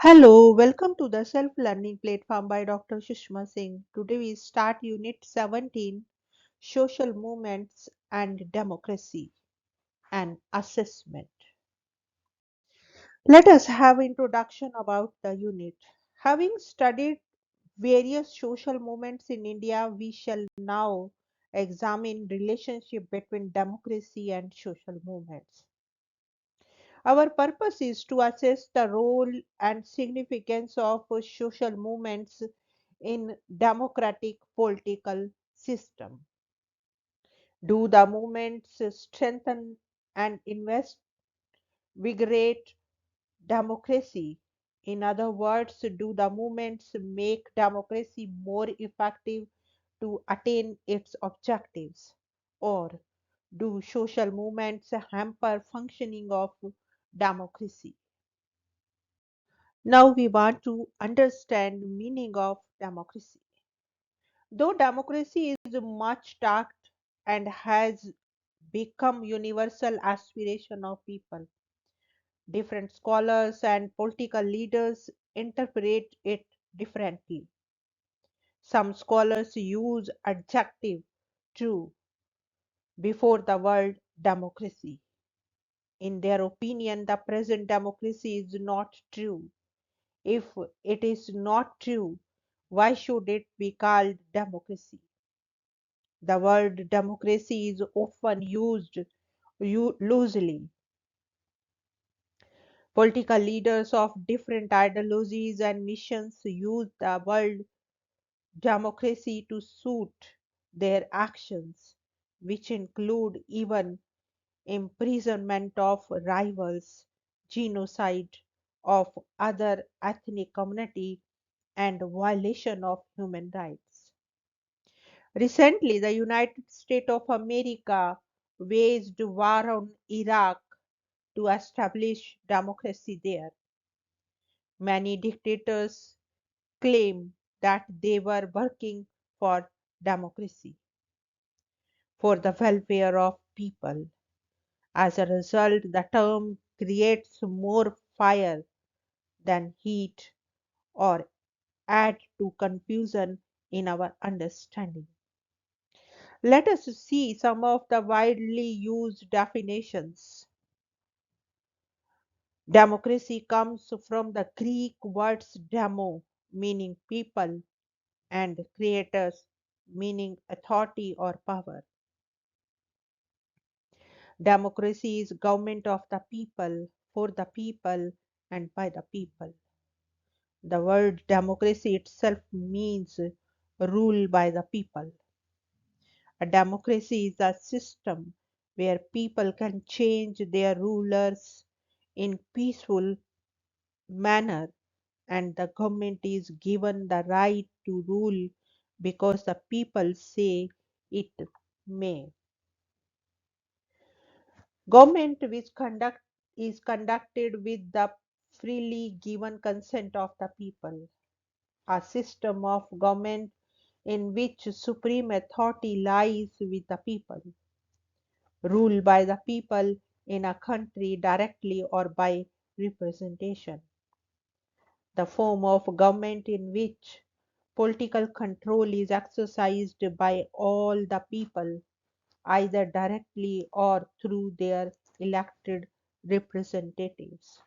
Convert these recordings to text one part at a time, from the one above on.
Hello, welcome to the self-learning platform by Dr. Sushma Singh. Today we start Unit 17, Social Movements and Democracy, and Assessment. Let us have introduction about the unit. Having studied various social movements in India, we shall now examine relationship between democracy and social movements. Our purpose is to assess the role and significance of social movements in democratic political system. Do the movements strengthen and invigorate democracy? In other words, do the movements make democracy more effective to attain its objectives? Or do social movements hamper functioning of democracy? Now we want to understand meaning of democracy. Though democracy is much talked and has become universal aspiration of people, different scholars and political leaders interpret it differently. Some scholars use adjective true before the word democracy. In their opinion, the present democracy is not true. If it is not true, why should it be called democracy? The word democracy is often used loosely. Political leaders of different ideologies and missions use the word democracy to suit their actions, which include even imprisonment of rivals, genocide of other ethnic community, and violation of human rights. Recently, the United States of America waged war on Iraq to establish democracy there. Many dictators claim that they were working for democracy, for the welfare of people. As a result, the term creates more fire than heat or add to confusion in our understanding. Let us see some of the widely used definitions. Democracy comes from the Greek words demo, meaning people, and creators, meaning authority or power. Democracy is government of the people, for the people, and by the people. The word democracy itself means rule by the people. A democracy is a system where people can change their rulers in peaceful manner, and the government is given the right to rule because the people say it may. Government which conduct is conducted with the freely given consent of the people. A system of government in which supreme authority lies with the people. Rule by the people in a country directly or by representation. The form of government in which political control is exercised by all the people, either directly or through their elected representatives.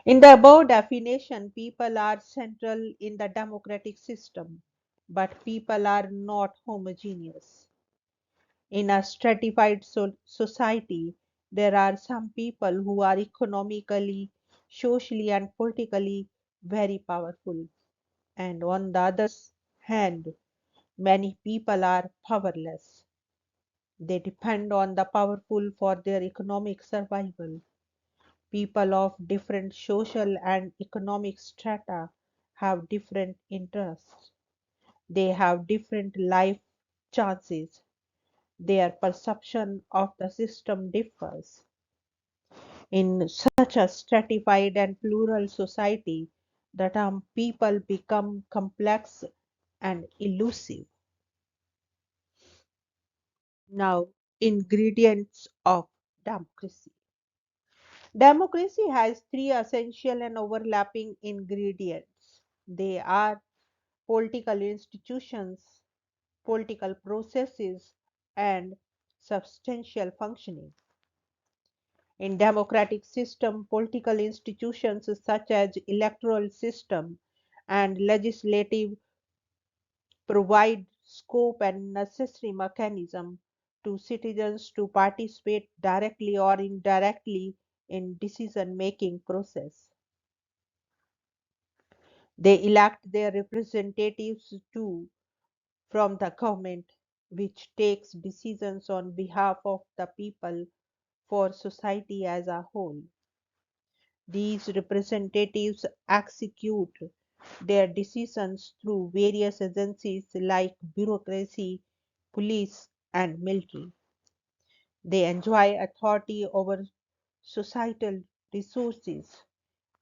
In the above definition, people are central in the democratic system, but people are not homogeneous. In a stratified society, there are some people who are economically, socially, and politically very powerful, and on the other hand, many people are powerless. They depend on the powerful for their economic survival. People of different social and economic strata have different interests. They have different life chances. Their perception of the system differs. In such a stratified and plural society, the term people become complex and elusive. Now, ingredients of democracy. Democracy has three essential and overlapping ingredients. They are political institutions, political processes, and substantial functioning. In democratic system, political institutions such as electoral system and legislative provide scope and necessary mechanism to citizens to participate directly or indirectly in decision making process. They elect their representatives too from the government, which takes decisions on behalf of the people for society as a whole. These representatives execute their decisions through various agencies like bureaucracy, police, and military. They enjoy authority over societal resources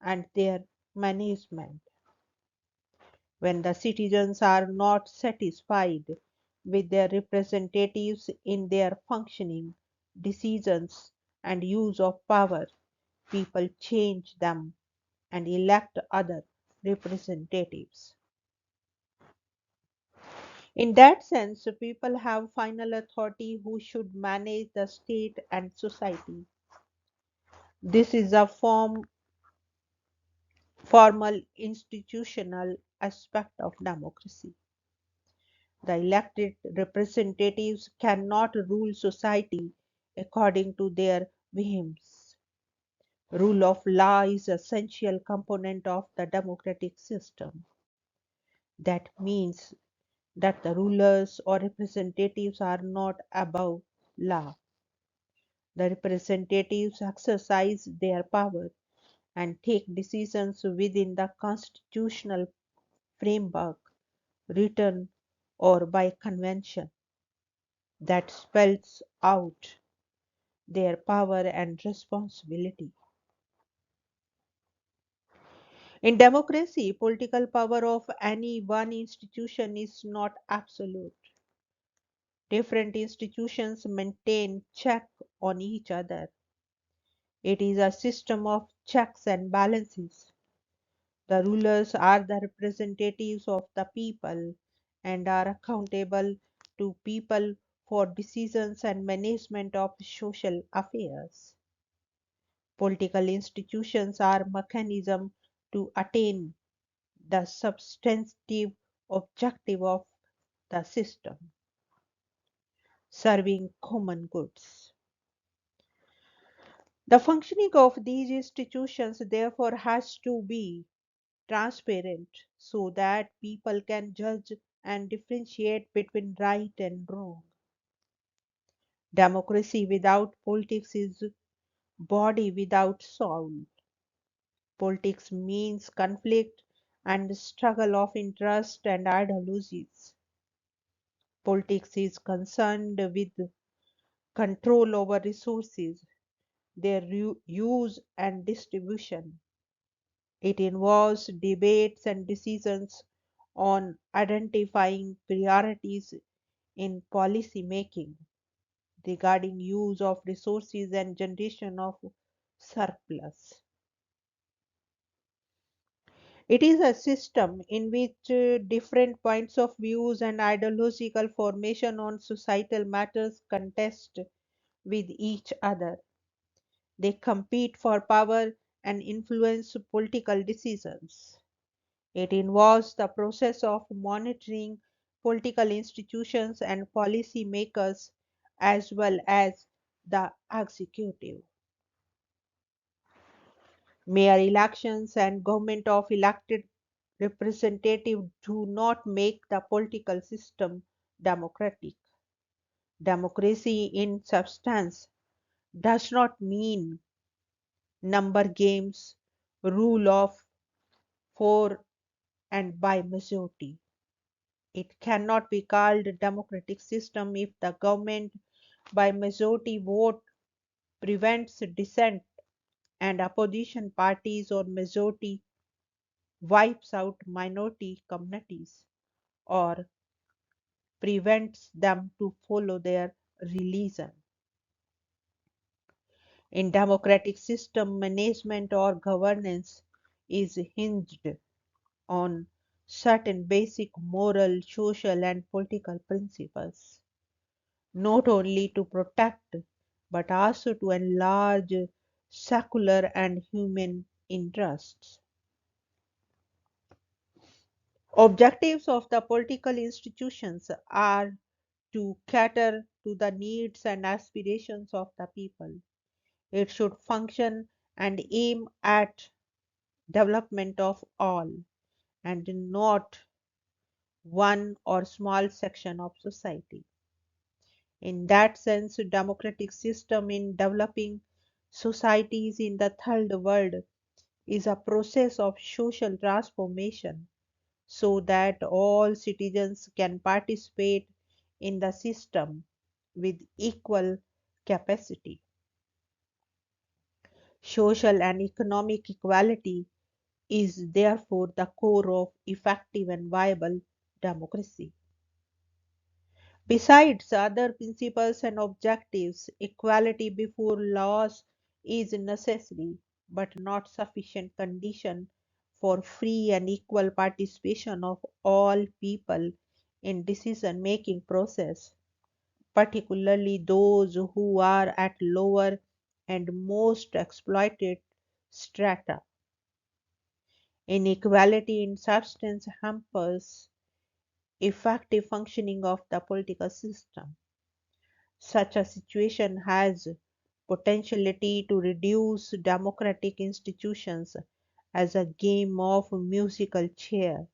and their management. When the citizens are not satisfied with their representatives in their functioning, decisions, and use of power, people change them and elect other representatives. In that sense, people have final authority who should manage the state and society. This is a formal institutional aspect of democracy. The elected representatives cannot rule society according to their whims. Rule of law is an essential component of the democratic system. That means that the rulers or representatives are not above law. The representatives exercise their power and take decisions within the constitutional framework, written or by convention, that spells out their power and responsibility. In democracy, political power of any one institution is not absolute. Different institutions maintain check on each other. It is a system of checks and balances. The rulers are the representatives of the people and are accountable to people for decisions and management of social affairs. Political institutions are mechanisms to attain the substantive objective of the system, serving common goods. The functioning of these institutions therefore has to be transparent so that people can judge and differentiate between right and wrong. Democracy without politics is body without soul. Politics means conflict and struggle of interest and ideologies. Politics is concerned with control over resources, their use and distribution. It involves debates and decisions on identifying priorities in policy making regarding use of resources and generation of surplus. It is a system in which different points of views and ideological formation on societal matters contest with each other. They compete for power and influence political decisions. It involves the process of monitoring political institutions and policy makers as well as the executive. Mayor elections and government of elected representatives do not make the political system democratic. Democracy in substance does not mean number games, rule of for and by majority. It cannot be called a democratic system if the government by majority vote prevents dissent and opposition parties or majority wipes out minority communities or prevents them to follow their religion. In democratic system, management or governance is hinged on certain basic moral, social, and political principles, not only to protect but also to enlarge secular and human interests. Objectives of the political institutions are to cater to the needs and aspirations of the people. It should function and aim at development of all and not one or small section of society. In that sense, democratic system in developing societies in the third world is a process of social transformation so that all citizens can participate in the system with equal capacity. Social and economic equality is therefore the core of effective and viable democracy. Besides other principles and objectives, equality before laws is necessary but not sufficient condition for free and equal participation of all people in decision making process, particularly those who are at lower and most exploited strata. Inequality in substance hampers effective functioning of the political system. Such a situation has potentiality to reduce democratic institutions as a game of musical chair,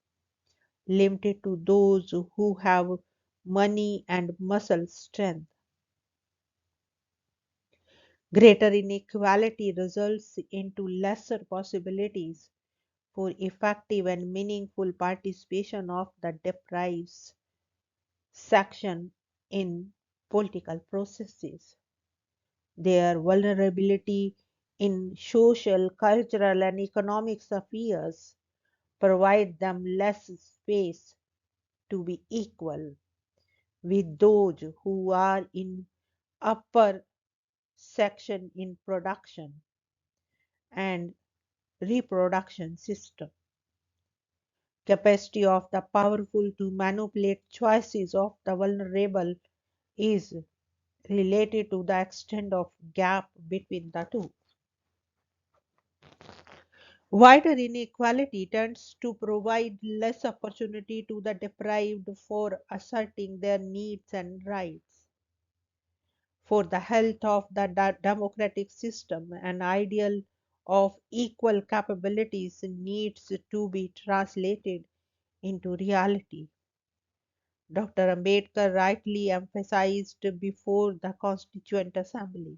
limited to those who have money and muscle strength. Greater inequality results into lesser possibilities for effective and meaningful participation of the deprived section in political processes. Their vulnerability in social, cultural, and economic spheres provide them less space to be equal with those who are in upper section in production and reproduction system. Capacity of the powerful to manipulate choices of the vulnerable is related to the extent of gap between the two. Wider inequality tends to provide less opportunity to the deprived for asserting their needs and rights. For the health of the democratic system, an ideal of equal capabilities needs to be translated into reality. Dr. Ambedkar rightly emphasized before the Constituent Assembly.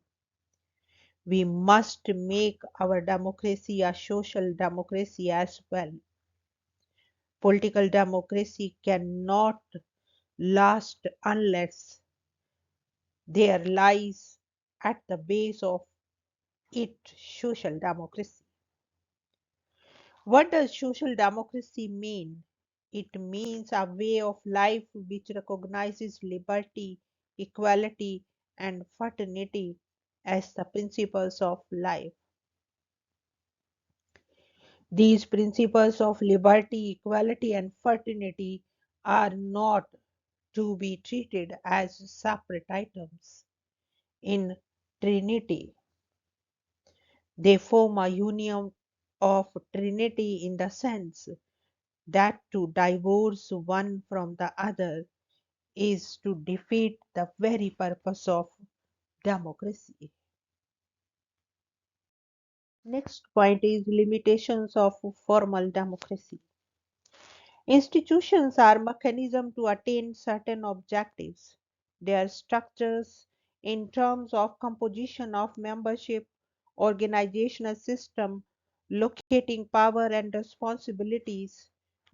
We must make our democracy a social democracy as well. Political democracy cannot last unless there lies at the base of it social democracy. What does social democracy mean? It means a way of life which recognizes liberty, equality, and fraternity as the principles of life. These principles of liberty, equality, and fraternity are not to be treated as separate items in Trinity. They form a union of Trinity in the sense that to divorce one from the other is to defeat the very purpose of democracy. Next point is limitations of formal democracy. Institutions are mechanisms to attain certain objectives. Their structures in terms of composition of membership, organizational system, locating power and responsibilities,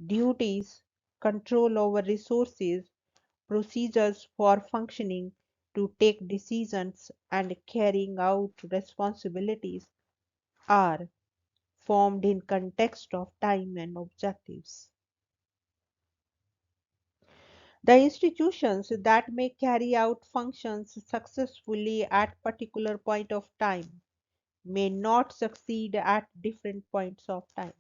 duties, control over resources, procedures for functioning to take decisions and carrying out responsibilities are formed in context of time and objectives. The institutions that may carry out functions successfully at particular point of time may not succeed at different points of time.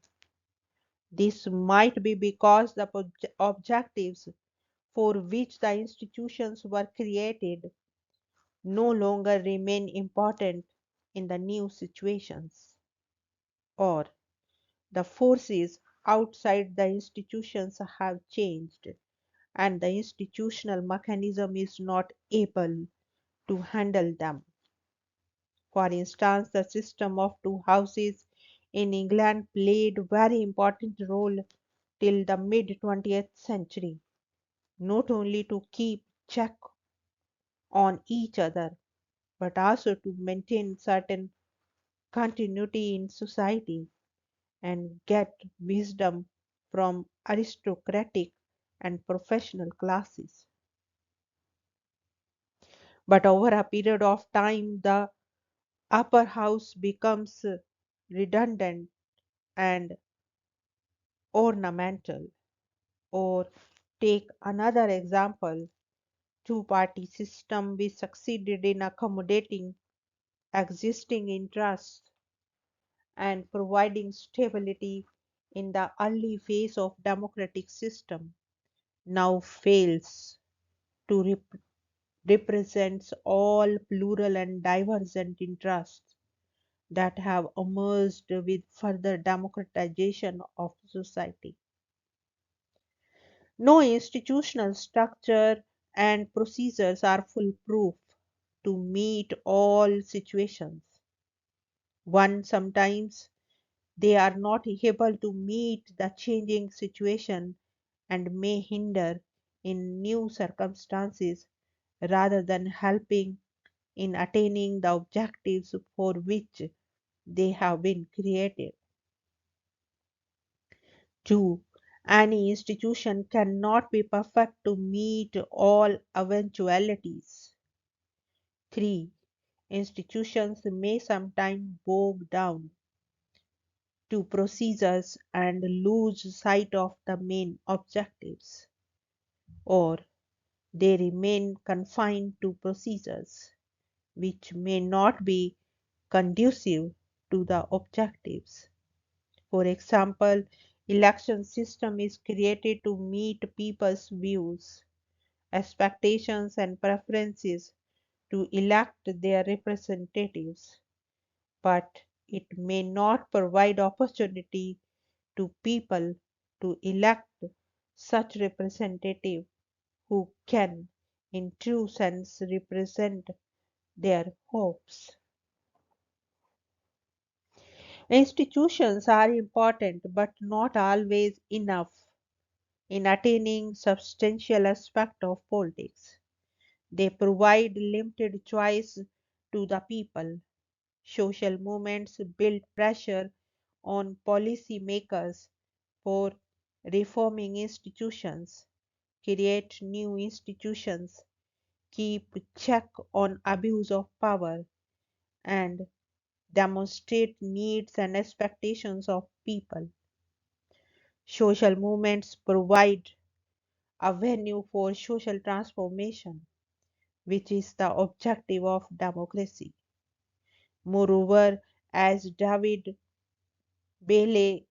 This might be because the objectives for which the institutions were created no longer remain important in the new situations, or the forces outside the institutions have changed and the institutional mechanism is not able to handle them. For instance, the system of two houses in England played a very important role till the mid 20th century, not only to keep check on each other, but also to maintain certain continuity in society and get wisdom from aristocratic and professional classes. But over a period of time, the upper house becomes redundant and ornamental. Or take another example, two-party system which succeeded in accommodating existing interests and providing stability in the early phase of democratic system now fails to represents all plural and divergent interests that have emerged with further democratization of society. No institutional structure and procedures are foolproof to meet all situations. One sometimes they are not able to meet the changing situation and may hinder in new circumstances rather than helping in attaining the objectives for which they have been created. 2. Any institution cannot be perfect to meet all eventualities. 3. Institutions may sometimes bog down to procedures and lose sight of the main objectives, or they remain confined to procedures which may not be conducive to the objectives. For example, election system is created to meet people's views, expectations and preferences to elect their representatives, but it may not provide opportunity to people to elect such representative who can in true sense represent their hopes. Institutions are important but not always enough in attaining substantial aspect of politics. They provide limited choice to the people. Social movements build pressure on policymakers for reforming institutions, create new institutions, keep check on abuse of power, and demonstrate needs and expectations of people. Social movements provide a venue for social transformation, which is the objective of democracy. Moreover, as David Bailey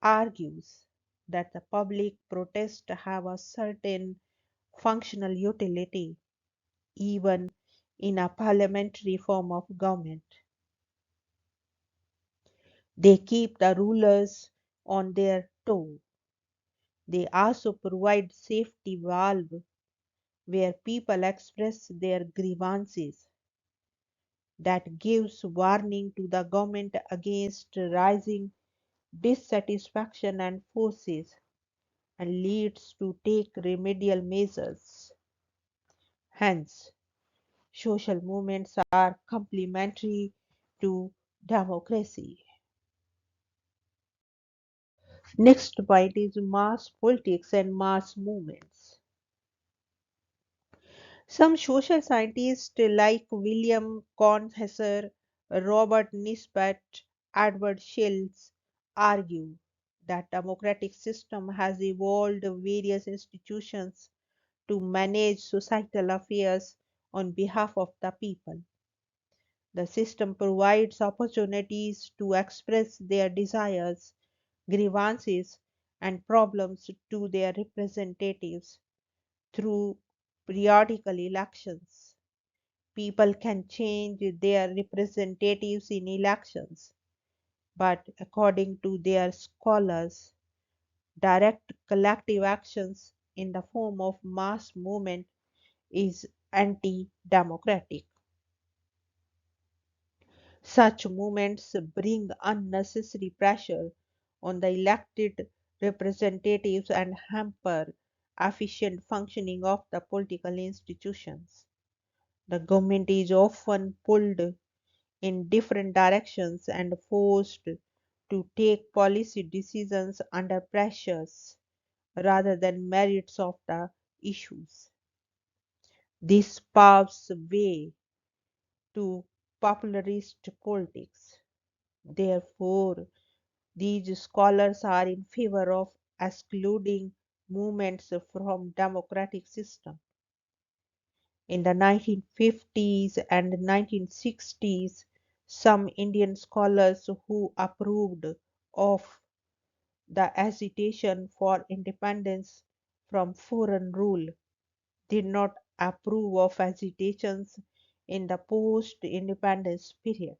argues, that the public protests have a certain functional utility, even in a parliamentary form of government. They keep the rulers on their toe. They also provide safety valve where people express their grievances that gives warning to the government against rising dissatisfaction and forces and leads to take remedial measures. Hence, social movements are complementary to democracy. Next point is mass politics and mass movements. Some social scientists like William Kornheiser, Robert Nisbet, Edward Shills argue that democratic system has evolved various institutions to manage societal affairs on behalf of the people. The system provides opportunities to express their desires, grievances, and problems to their representatives through periodical elections. People can change their representatives in elections, but according to their scholars, direct collective actions in the form of mass movement is anti democratic. Such movements bring unnecessary pressure on the elected representatives and hamper efficient functioning of the political institutions. The government is often pulled in different directions and forced to take policy decisions under pressures rather than merits of the issues. This paves way to popularist politics. Therefore, these scholars are in favor of excluding movements from democratic system. In the 1950s and 1960s, some Indian scholars who approved of the agitation for independence from foreign rule did not approve of agitations in the post independence period.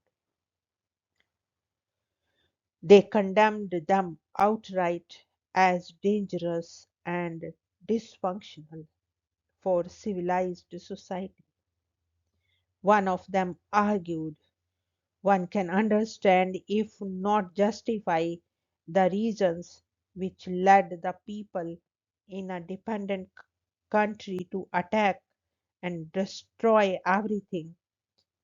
They condemned them outright as dangerous and dysfunctional for civilized society. One of them argued one can understand, if not justify, the reasons which led the people in a dependent country to attack and destroy everything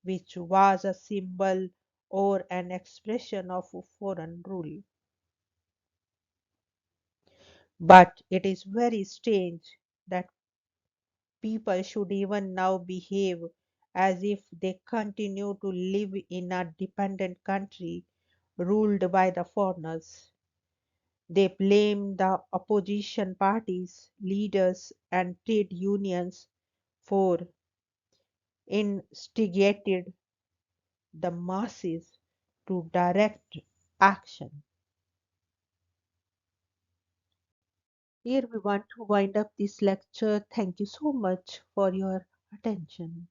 which was a symbol or an expression of foreign rule. But it is very strange that people should even now behave as if they continue to live in a dependent country ruled by the foreigners. They blame the opposition parties, leaders, and trade unions for instigated the masses to direct action. Here we want to wind up this lecture. Thank you so much for your attention.